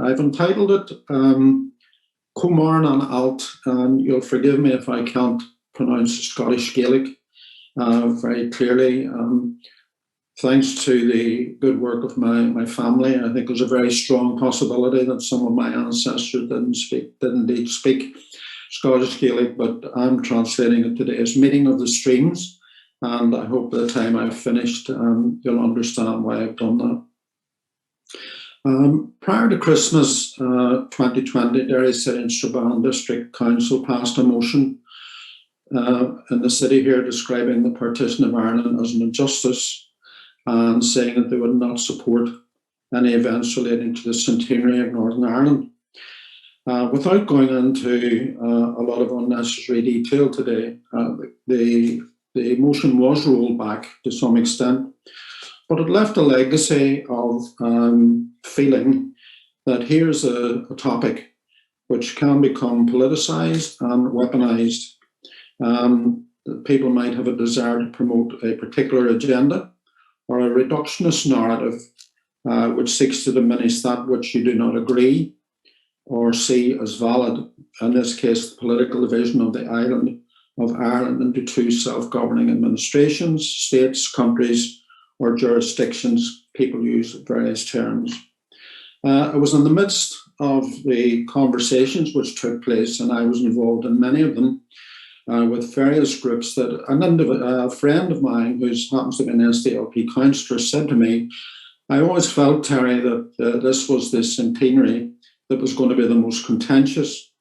I've entitled it Comorn an Alt, and you'll forgive me if I can't pronounce Scottish Gaelic very clearly. Thanks to the good work of my family, I think there's a very strong possibility that some of my ancestors didn't indeed speak Scottish Gaelic, but I'm translating it today as Meeting of the Streams, and I hope by the time I've finished, you'll understand why I've done that. Prior to Christmas 2020, Derry City and Strabane District Council passed a motion in the city here describing the partition of Ireland as an injustice and saying that they would not support any events relating to the centenary of Northern Ireland. Without going into a lot of unnecessary detail today, the motion was rolled back to some extent, but it left a legacy of feeling that here's a topic which can become politicised and weaponised. People might have a desire to promote a particular agenda or a reductionist narrative which seeks to diminish that which you do not agree or see as valid, in this case, the political division of the island of Ireland into two self-governing administrations, states, countries, or jurisdictions. People use various terms. It was in the midst of the conversations which took place, and I was involved in many of them, with various groups, that a friend of mine who happens to be an SDLP councillor said to me, I always felt, Terry, that this was the centenary that was going to be the most contentious.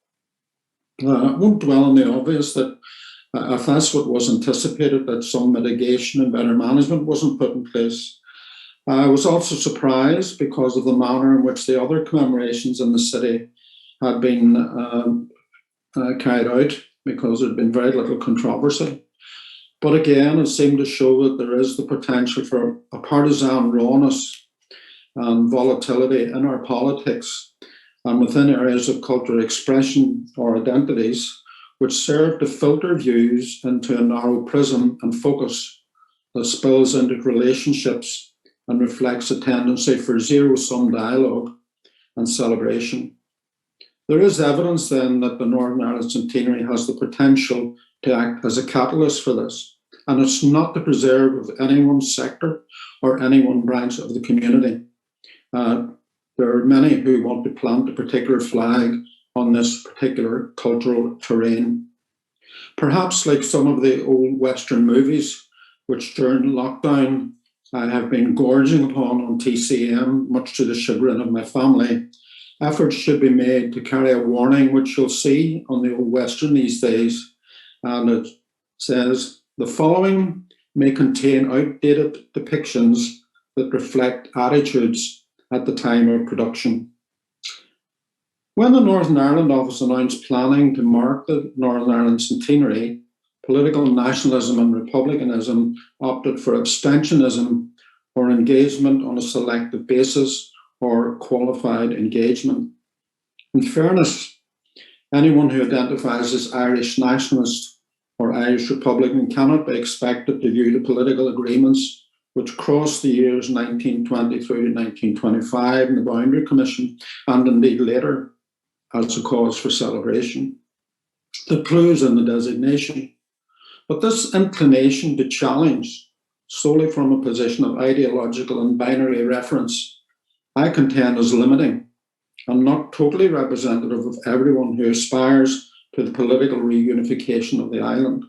I won't dwell on the obvious that if that's what was anticipated, that some mitigation and better management wasn't put in place. I was also surprised because of the manner in which the other commemorations in the city had been carried out, because there had been very little controversy. But again, it seemed to show that there is the potential for a partisan rawness and volatility in our politics and within areas of cultural expression or identities, which serve to filter views into a narrow prism and focus that spills into relationships and reflects a tendency for zero-sum dialogue and celebration. There is evidence then that the Northern Ireland Centenary has the potential to act as a catalyst for this, and it's not the preserve of any one sector or any one branch of the community. There are many who want to plant a particular flag on this particular cultural terrain. Perhaps like some of the old Western movies, which during lockdown I have been gorging upon on TCM, much to the chagrin of my family, efforts should be made to carry a warning, which you'll see on the old Western these days. And it says, the following may contain outdated depictions that reflect attitudes at the time of production. When the Northern Ireland Office announced planning to mark the Northern Ireland Centenary, political nationalism and republicanism opted for abstentionism or engagement on a selective basis or qualified engagement. In fairness, anyone who identifies as Irish nationalist or Irish Republican cannot be expected to view the political agreements which crossed the years 1920 through to 1925 in the Boundary Commission, and indeed later, as a cause for celebration. The clues in the designation. But this inclination to challenge solely from a position of ideological and binary reference, I contend is limiting and not totally representative of everyone who aspires to the political reunification of the island.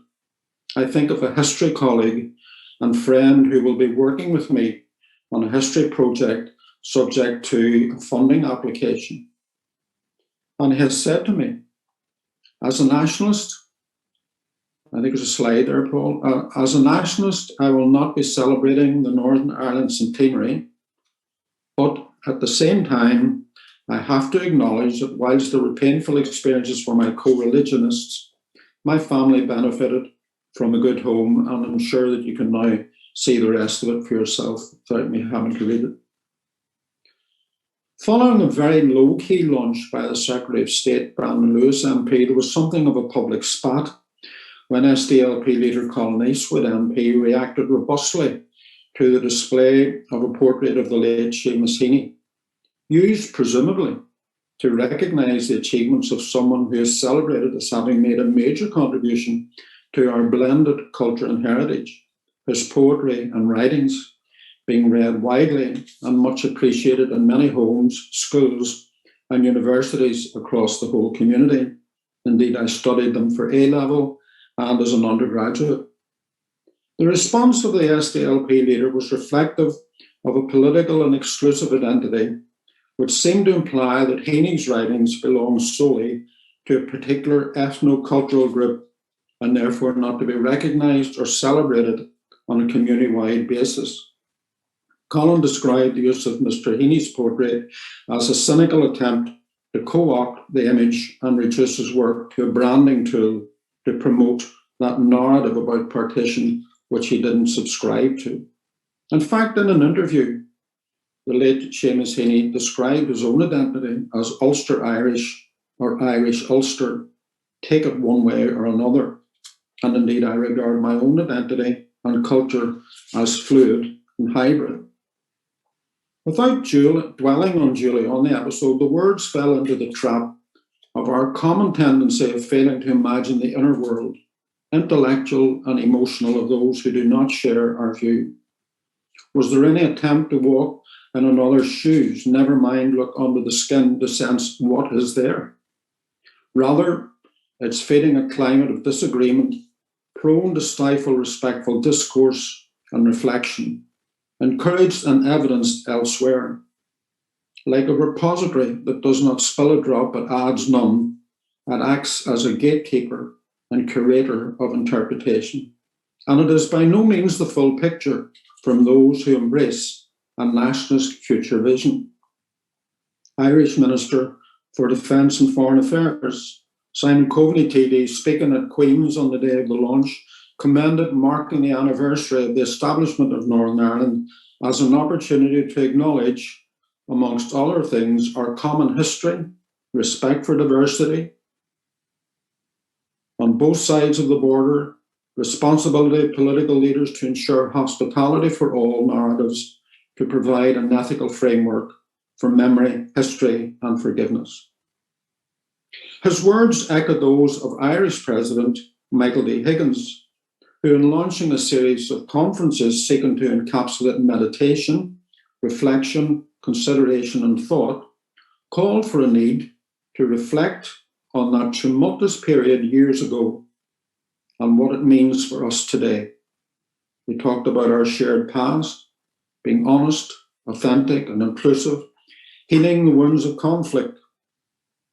I think of a history colleague and friend who will be working with me on a history project subject to a funding application. And he has said to me, as a nationalist, I think there's a slide there, Paul, as a nationalist, I will not be celebrating the Northern Ireland Centenary, but at the same time, I have to acknowledge that whilst there were painful experiences for my co-religionists, my family benefited from a good home, and I'm sure that you can now see the rest of it for yourself without me having to read it. Following a very low-key launch by the Secretary of State, Brandon Lewis MP, there was something of a public spat when SDLP leader Colin Eastwood MP reacted robustly to the display of a portrait of the late Seamus Heaney, used presumably to recognise the achievements of someone who is celebrated as having made a major contribution to our blended culture and heritage, his poetry and writings being read widely and much appreciated in many homes, schools, and universities across the whole community. Indeed, I studied them for A-level and as an undergraduate. The response of the SDLP leader was reflective of a political and exclusive identity, which seemed to imply that Heaney's writings belong solely to a particular ethno-cultural group and therefore not to be recognised or celebrated on a community-wide basis. Colin described the use of Mr. Heaney's portrait as a cynical attempt to co-opt the image and reduce his work to a branding tool to promote that narrative about partition which he didn't subscribe to. In fact, in an interview, the late Seamus Heaney described his own identity as Ulster Irish or Irish Ulster, take it one way or another. And indeed, I regard my own identity and culture as fluid and hybrid. Without dwelling unduly on the episode, the words fell into the trap of our common tendency of failing to imagine the inner world, intellectual and emotional, of those who do not share our view. Was there any attempt to walk in another's shoes, never mind look under the skin to sense what is there? Rather, it's feeding a climate of disagreement, prone to stifle respectful discourse and reflection, encouraged and evidenced elsewhere. Like a repository that does not spill a drop but adds none, it acts as a gatekeeper and curator of interpretation. And it is by no means the full picture from those who embrace a nationalist future vision. Irish Minister for Defence and Foreign Affairs, Simon Coveney TD, speaking at Queen's on the day of the launch, commended marking the anniversary of the establishment of Northern Ireland as an opportunity to acknowledge, amongst other things, our common history, respect for diversity on both sides of the border, responsibility of political leaders to ensure hospitality for all narratives, to provide an ethical framework for memory, history, and forgiveness. His words echo those of Irish President Michael D. Higgins, who, in launching a series of conferences seeking to encapsulate meditation, reflection, consideration, and thought, called for a need to reflect on that tumultuous period years ago and what it means for us today. He talked about our shared past, being honest, authentic, and inclusive, healing the wounds of conflict,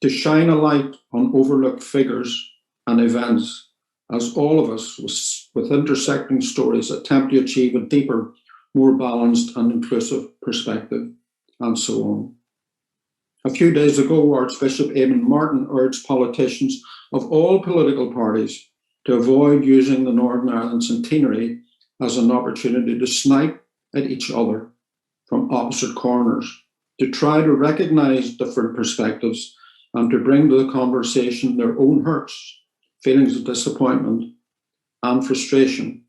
to shine a light on overlooked figures and events, as all of us with intersecting stories attempt to achieve a deeper, more balanced and inclusive perspective, and so on. A few days ago, Archbishop Eamon Martin urged politicians of all political parties to avoid using the Northern Ireland Centenary as an opportunity to snipe at each other from opposite corners, to try to recognise different perspectives and to bring to the conversation their own hurts, feelings of disappointment and frustration.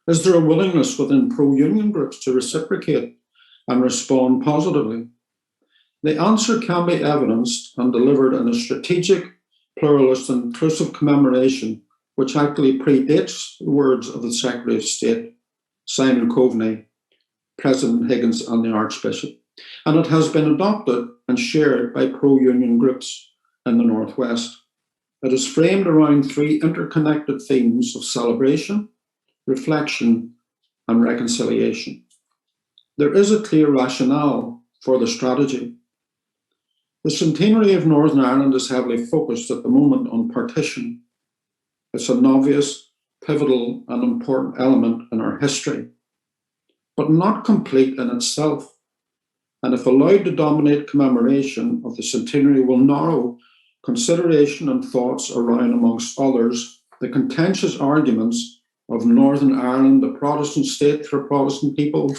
Is there a willingness within pro-union groups to reciprocate and respond positively? The answer can be evidenced and delivered in a strategic, pluralist and inclusive commemoration which actually predates the words of the Secretary of State, Simon Coveney, President Higgins and the Archbishop. And it has been adopted and shared by pro-union groups in the Northwest. It is framed around three interconnected themes of celebration, reflection, and reconciliation. There is a clear rationale for the strategy. The centenary of Northern Ireland is heavily focused at the moment on partition. It's an obvious, pivotal, and important element in our history, but not complete in itself. And if allowed to dominate commemoration of the centenary, will narrow consideration and thoughts around, amongst others, the contentious arguments of Northern Ireland, a Protestant state for Protestant people,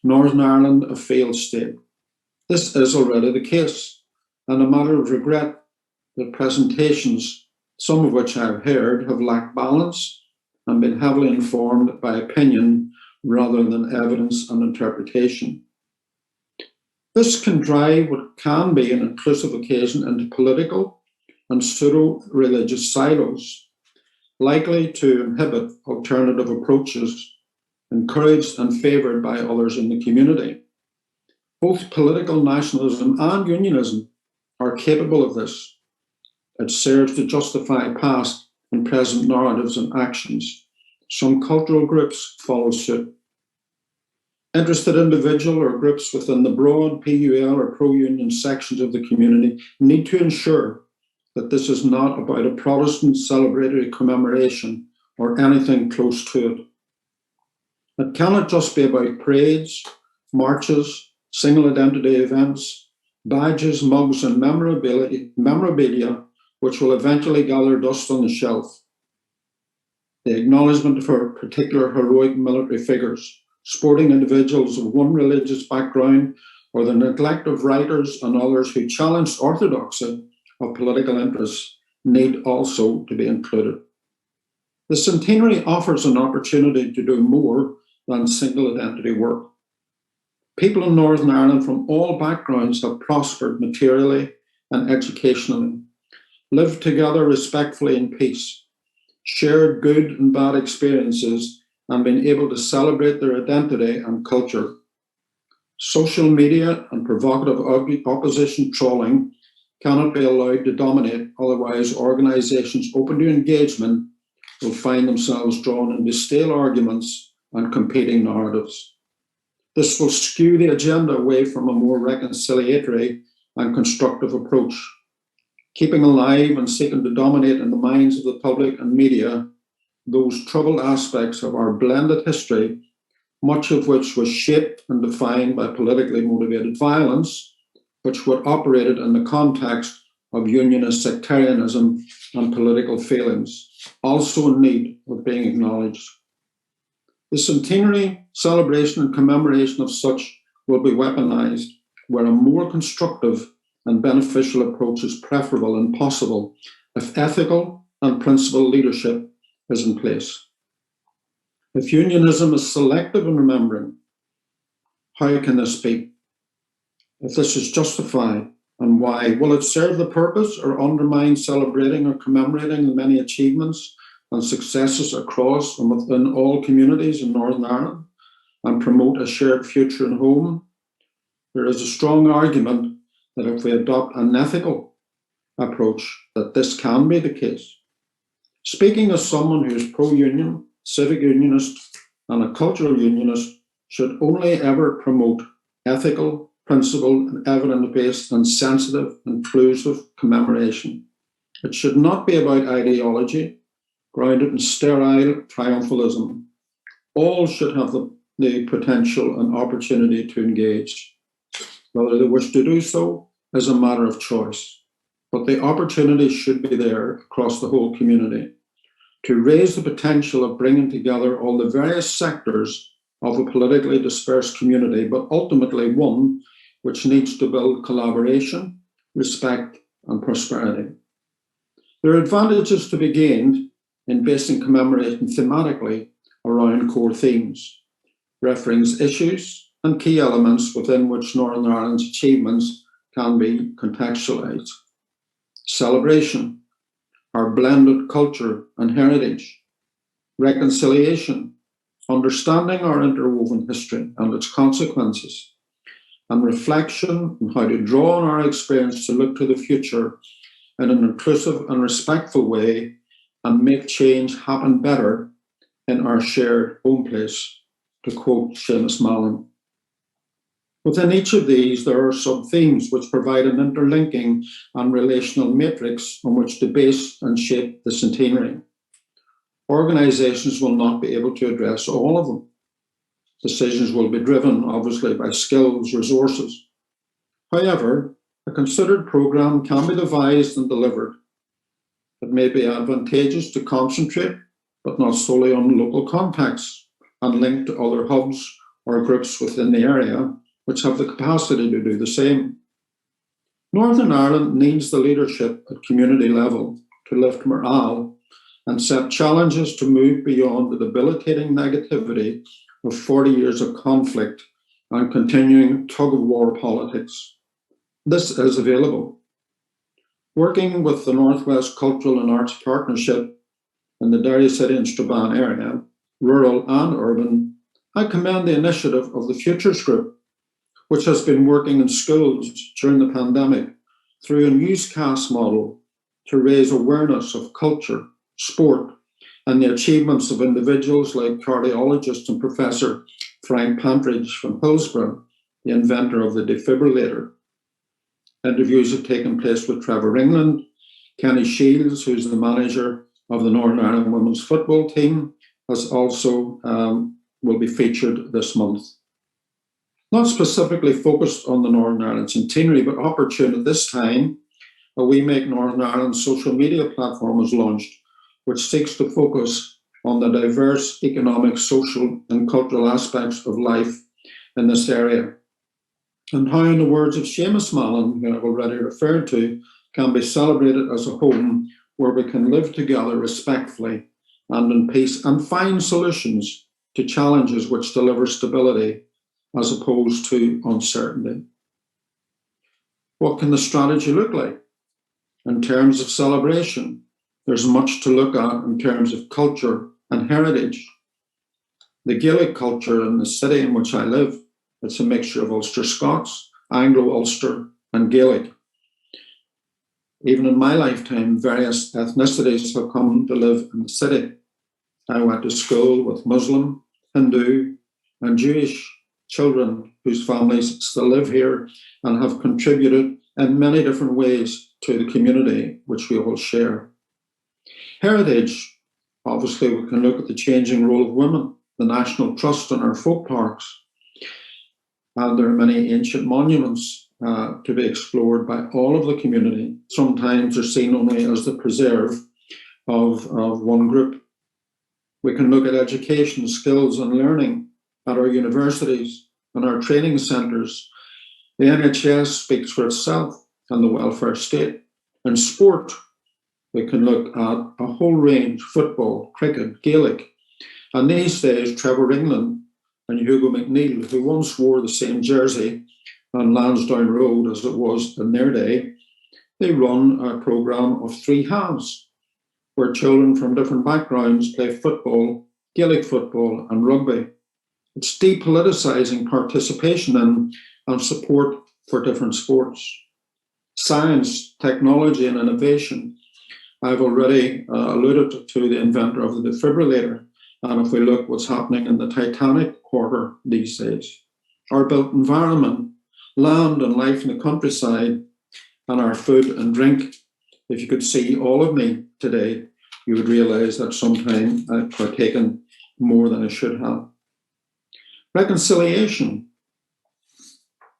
Northern Ireland, a failed state. This is already the case, and a matter of regret that presentations, some of which I've heard, have lacked balance and been heavily informed by opinion rather than evidence and interpretation. This can drive what can be an inclusive occasion into political and pseudo-religious silos, likely to inhibit alternative approaches encouraged and favoured by others in the community. Both political nationalism and unionism are capable of this. It serves to justify past and present narratives and actions. Some cultural groups follow suit. Interested individuals or groups within the broad PUL or pro-union sections of the community need to ensure that this is not about a Protestant celebratory commemoration or anything close to it. It cannot just be about parades, marches, single identity events, badges, mugs, and memorabilia which will eventually gather dust on the shelf. The acknowledgement for particular heroic military figures, sporting individuals of one religious background, or the neglect of writers and others who challenged orthodoxy of political interests need also to be included. The centenary offers an opportunity to do more than single identity work. People in Northern Ireland from all backgrounds have prospered materially and educationally, lived together respectfully in peace, shared good and bad experiences, and been able to celebrate their identity and culture. Social media and provocative opposition trolling cannot be allowed to dominate, otherwise organisations open to engagement will find themselves drawn into stale arguments and competing narratives. This will skew the agenda away from a more reconciliatory and constructive approach, keeping alive and seeking to dominate in the minds of the public and media those troubled aspects of our blended history, much of which was shaped and defined by politically motivated violence, which were operated in the context of unionist sectarianism and political failings, also in need of being acknowledged. The centenary celebration and commemoration of such will be weaponized, where a more constructive and beneficial approach is preferable and possible if ethical and principled leadership is in place. If unionism is selective in remembering, how can this be? If this is justified, and why? Will it serve the purpose or undermine celebrating or commemorating the many achievements and successes across and within all communities in Northern Ireland and promote a shared future and home? There is a strong argument that if we adopt an ethical approach, that this can be the case. Speaking as someone who is pro-union, civic unionist, and a cultural unionist, should only ever promote ethical, principled, and evidence-based and sensitive, inclusive commemoration. It should not be about ideology, grounded in sterile triumphalism. All should have the potential and opportunity to engage. Whether they wish to do so is a matter of choice, but the opportunity should be there across the whole community to raise the potential of bringing together all the various sectors of a politically dispersed community, but ultimately one which needs to build collaboration, respect, and prosperity. There are advantages to be gained in basing commemoration thematically around core themes, referencing issues and key elements within which Northern Ireland's achievements can be contextualised. Celebration, our blended culture and heritage. Reconciliation, understanding our interwoven history and its consequences. And reflection on how to draw on our experience to look to the future in an inclusive and respectful way and make change happen better in our shared home place, to quote Seamus Mallon. Within each of these, there are sub-themes which provide an interlinking and relational matrix on which to base and shape the centenary. Organisations will not be able to address all of them. Decisions will be driven, obviously, by skills, resources. However, a considered programme can be devised and delivered. It may be advantageous to concentrate, but not solely on local contexts, and link to other hubs or groups within the area which have the capacity to do the same. Northern Ireland needs the leadership at community level to lift morale and set challenges to move beyond the debilitating negativity of 40 years of conflict and continuing tug-of-war politics. This is available. Working with the Northwest Cultural and Arts Partnership in the Derry City and Strabane area, rural and urban, I commend the initiative of the Futures Group, which has been working in schools during the pandemic through a newscast model to raise awareness of culture, sport, and the achievements of individuals like cardiologist and Professor Frank Pantridge from Hillsborough, the inventor of the defibrillator. Interviews have taken place with Trevor Ringland, Kenny Shields, who's the manager of the Northern Ireland women's football team, has also will be featured this month. Not specifically focused on the Northern Ireland Centenary, but opportune at this time, a We Make Northern Ireland social media platform was launched, which seeks to focus on the diverse economic, social, and cultural aspects of life in this area, and how, in the words of Seamus Mallon, who I've already referred to, can be celebrated as a home where we can live together respectfully and in peace and find solutions to challenges which deliver stability as opposed to uncertainty. What can the strategy look like? In terms of celebration, there's much to look at in terms of culture and heritage. The Gaelic culture in the city in which I live, it's a mixture of Ulster Scots, Anglo-Ulster, and Gaelic. Even in my lifetime, various ethnicities have come to live in the city. I went to school with Muslim, Hindu, and Jewish children whose families still live here and have contributed in many different ways to the community which we all share. Heritage, obviously we can look at the changing role of women, the National Trust in our folk parks, and there are many ancient monuments to be explored by all of the community. Sometimes they're seen only as the preserve of one group. We can look at education, skills and learning at our universities and our training centres. The NHS speaks for itself and the welfare state. In sport, we can look at a whole range: football, cricket, Gaelic. And these days, Trevor Ringland and Hugo McNeil, who once wore the same jersey on Lansdowne Road as it was in their day, they run a programme of 3 halves, where children from different backgrounds play football, Gaelic football and rugby. It's depoliticising participation in and support for different sports. Science, technology and innovation. I've already alluded to the inventor of the defibrillator, and if we look what's happening in the Titanic quarter these days, our built environment, land and life in the countryside, and our food and drink. If you could see all of me today, you would realise that sometimes I've partaken more than I should have. Reconciliation.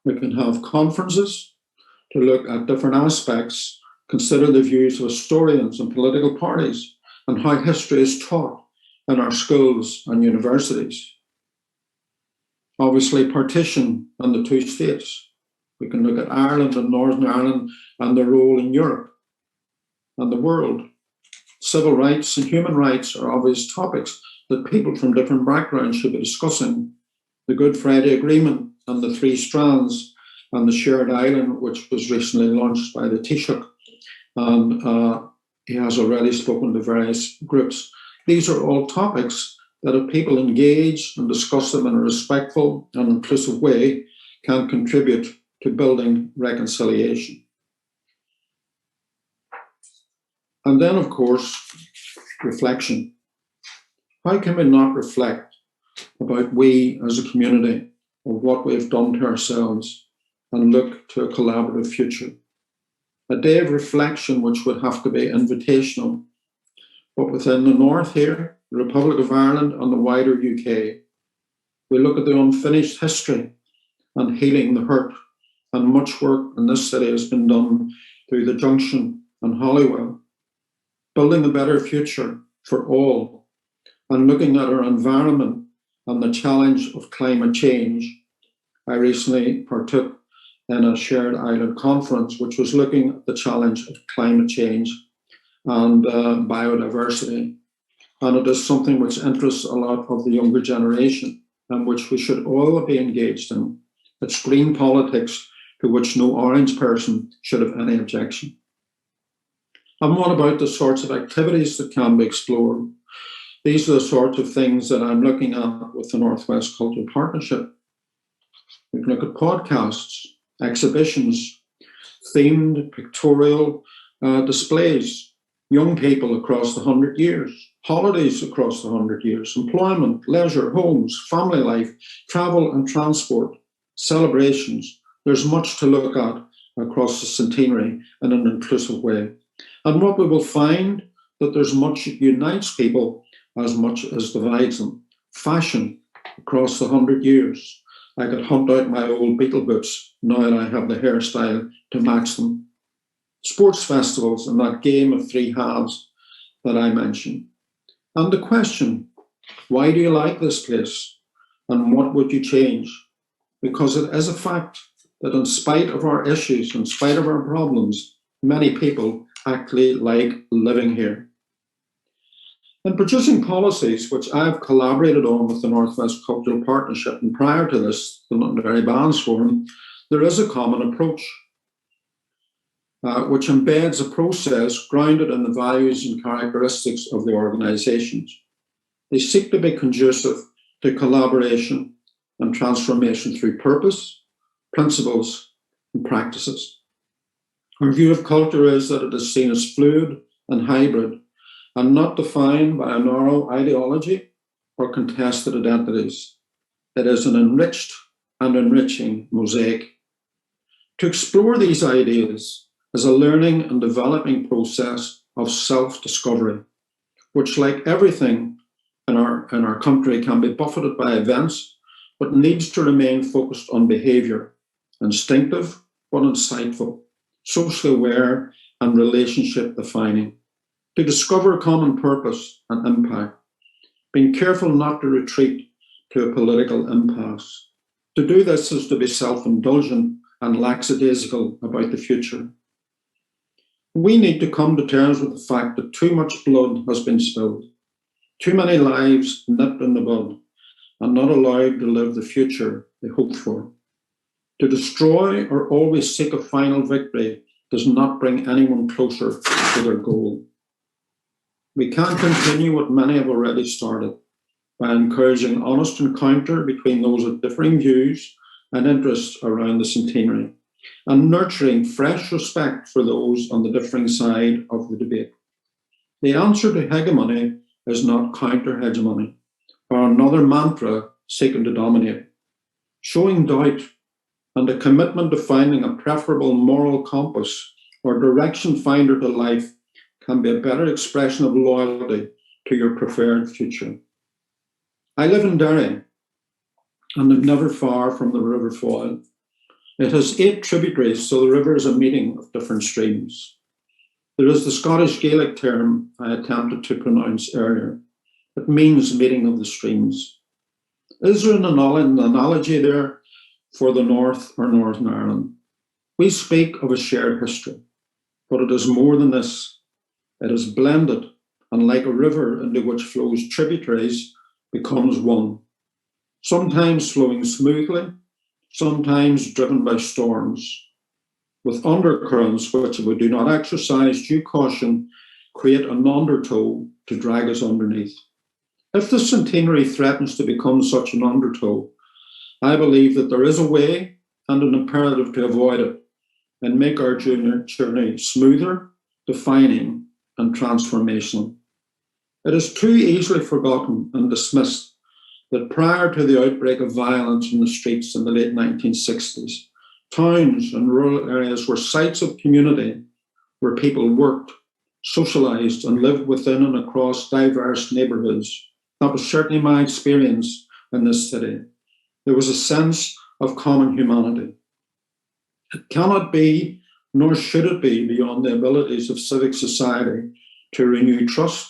We can have conferences to look at different aspects, consider the views of historians and political parties, and how history is taught in our schools and universities. Obviously, partition and the 2 states. We can look at Ireland and Northern Ireland and their role in Europe and the world. Civil rights and human rights are obvious topics that people from different backgrounds should be discussing. The Good Friday Agreement and the 3 strands and the shared island, which was recently launched by the Taoiseach. And he has already spoken to various groups. These are all topics that if people engage and discuss them in a respectful and inclusive way, can contribute to building reconciliation. And then, of course, reflection. How can we not reflect about we as a community of what we've done to ourselves and look to a collaborative future? A day of reflection which would have to be invitational, but within the North here, the Republic of Ireland and the wider UK, we look at the unfinished history and healing the hurt, and much work in this city has been done through the Junction and Holywell, building a better future for all, and looking at our environment and the challenge of climate change. I recently partook in a shared island conference, which was looking at the challenge of climate change and biodiversity. And it is something which interests a lot of the younger generation. and which we should all be engaged in. It's green politics to which no orange person should have any objection. And what about the sorts of activities that can be explored? These are the sorts of things that I'm looking at with the Northwest Cultural Partnership. We can look at podcasts, exhibitions, themed pictorial displays, young people across the 100 years, holidays across the 100 years, employment, leisure, homes, family life, travel and transport, celebrations. There's much to look at across the centenary in an inclusive way. And what we will find, that there's much that unites people as much as divides them. Fashion across the 100 years. I could hunt out my old Beatle boots now that I have the hairstyle to match them. Sports festivals and that game of three halves that I mentioned. And the question, why do you like this place? And what would you change? Because it is a fact that in spite of our issues, in spite of our problems, many people actually like living here. In producing policies, which I've collaborated on with the Northwest Cultural Partnership, and prior to this, the Londonderry Bands Forum, there is a common approach, which embeds a process grounded in the values and characteristics of the organisations. They seek to be conducive to collaboration and transformation through purpose, principles, and practices. Our view of culture is that it is seen as fluid and hybrid, and not defined by a narrow ideology or contested identities. It is an enriched and enriching mosaic. To explore these ideas is a learning and developing process of self-discovery, which, like everything in our country, can be buffeted by events, but needs to remain focused on behaviour, instinctive but insightful, socially aware and relationship defining. To discover common purpose and impact, being careful not to retreat to a political impasse. To do this is to be self-indulgent and lackadaisical about the future. We need to come to terms with the fact that too much blood has been spilled, too many lives nipped in the bud, and not allowed to live the future they hoped for. To destroy or always seek a final victory does not bring anyone closer to their goal. We can't continue what many have already started by encouraging honest encounter between those with differing views and interests around the centenary, and nurturing fresh respect for those on the differing side of the debate. The answer to hegemony is not counter-hegemony, or another mantra seeking to dominate. Showing doubt and a commitment to finding a preferable moral compass or direction finder to life can be a better expression of loyalty to your preferred future. I live in Derry, and I'm never far from the River Foyle. It has 8 tributaries, so the river is a meeting of different streams. There is the Scottish Gaelic term I attempted to pronounce earlier. It means meeting of the streams. Is there an analogy there for the North or Northern Ireland? We speak of a shared history, but it is more than this. It is blended, and like a river into which flows tributaries, becomes one. Sometimes flowing smoothly, sometimes driven by storms, with undercurrents which, if we do not exercise due caution, create an undertow to drag us underneath. If the centenary threatens to become such an undertow, I believe that there is a way and an imperative to avoid it and make our journey smoother, defining, and transformational. It is too easily forgotten and dismissed that prior to the outbreak of violence in the streets in the late 1960s, towns and rural areas were sites of community where people worked, socialised, and lived within and across diverse neighbourhoods. That was certainly my experience in this city. There was a sense of common humanity. It cannot be, nor should it be, beyond the abilities of civic society to renew trust,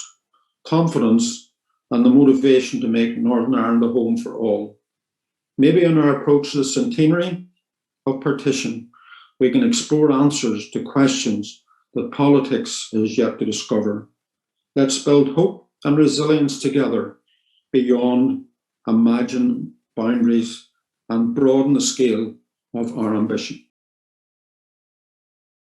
confidence, and the motivation to make Northern Ireland a home for all. Maybe in our approach to the centenary of partition, we can explore answers to questions that politics is yet to discover. Let's build hope and resilience together beyond imagined boundaries and broaden the scale of our ambition.